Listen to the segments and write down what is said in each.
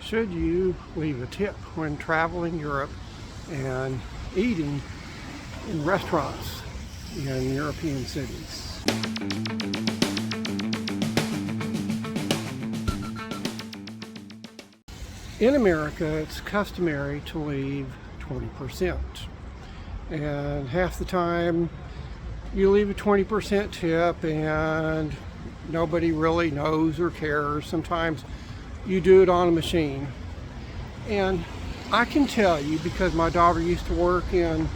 Should you leave a tip when traveling Europe and eating in restaurants in European cities? In America, it's customary to leave 20%. And half the time you leave a 20% tip and nobody really knows or cares. Sometimes you do it on a machine. And I can tell you, because my daughter used to work in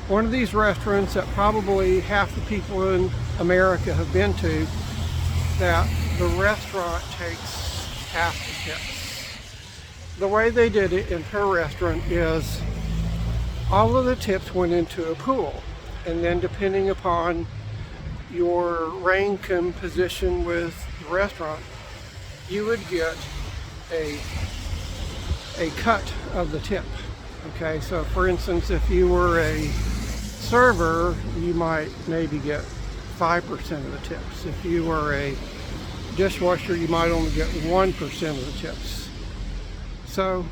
one of these restaurants that probably half the people in America have been to, that the restaurant takes half the tips. The way they did it in her restaurant is all of the tips went into a pool, and then depending upon your rank and position with the restaurant, you would get a cut of the tip. Okay, so for instance, if you were a server, you might maybe get 5% of the tips. If you were a dishwasher, you might only get 1% of the tips. So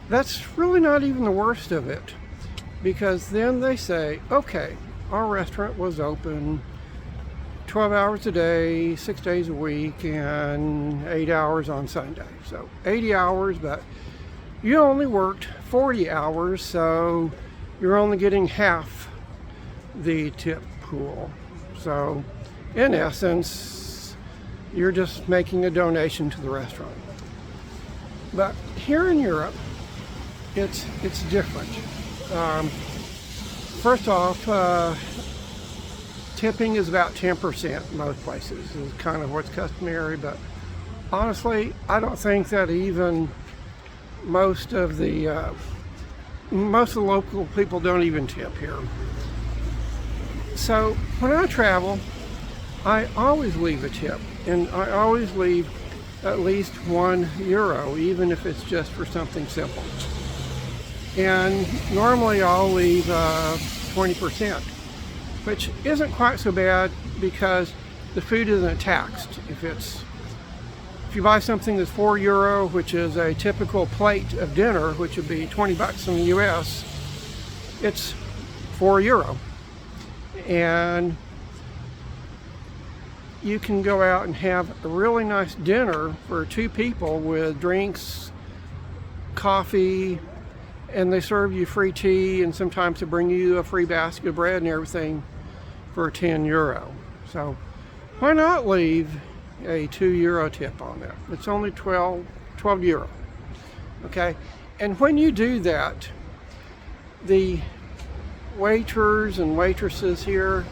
that's really not even the worst of it, because then they say, okay, our restaurant was open 12 hours a day, 6 days a week, and 8 hours on Sunday. So 80 hours, but you only worked 40 hours, so you're only getting half the tip pool. So in essence, you're just making a donation to the restaurant. But here in Europe, it's different. First off, tipping is about 10% in most places, is kind of what's customary, but honestly, I don't think that even most of the local people don't even tip here. So when I travel, I always leave a tip, and I always leave at least €1, even if it's just for something simple. And normally I'll leave 20%, which isn't quite so bad because the food isn't taxed. If you buy something that's €4, which is a typical plate of dinner, which would be 20 bucks in the US, it's €4. And you can go out and have a really nice dinner for 2 people with drinks, coffee, and they serve you free tea, and sometimes they bring you a free basket of bread and everything for €10. So why not leave a €2 tip on that? It's only 12 euro. Okay, and when you do that, the waiters and waitresses here,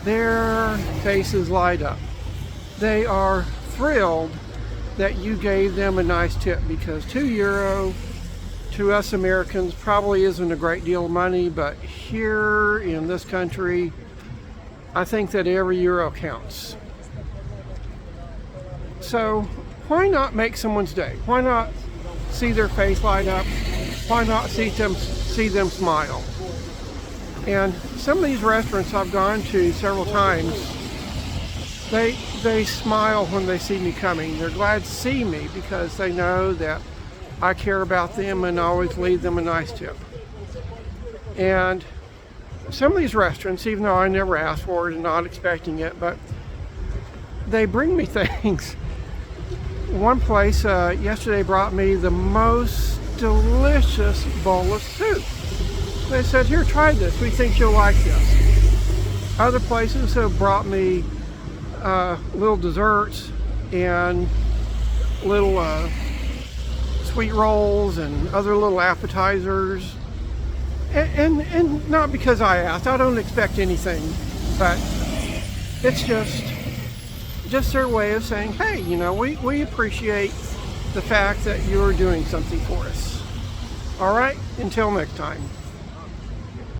their faces light up. They are thrilled that you gave them a nice tip, because €2 to us Americans probably isn't a great deal of money, but here in this country, I think that every euro counts. So why not make someone's day? Why not see their face light up? Why not see them smile? And some of these restaurants I've gone to several times, they smile when they see me coming. They're glad to see me because they know that I care about them and always leave them a nice tip. And some of these restaurants, even though I never asked for it and not expecting it, but they bring me things. One place yesterday brought me the most delicious bowl of soup. They said, here, try this. We think you'll like this. Other places have brought me little desserts and little sweet rolls and other little appetizers. And not because I asked. I don't expect anything. But it's just their way of saying, hey, we appreciate the fact that you're doing something for us. All right, until next time.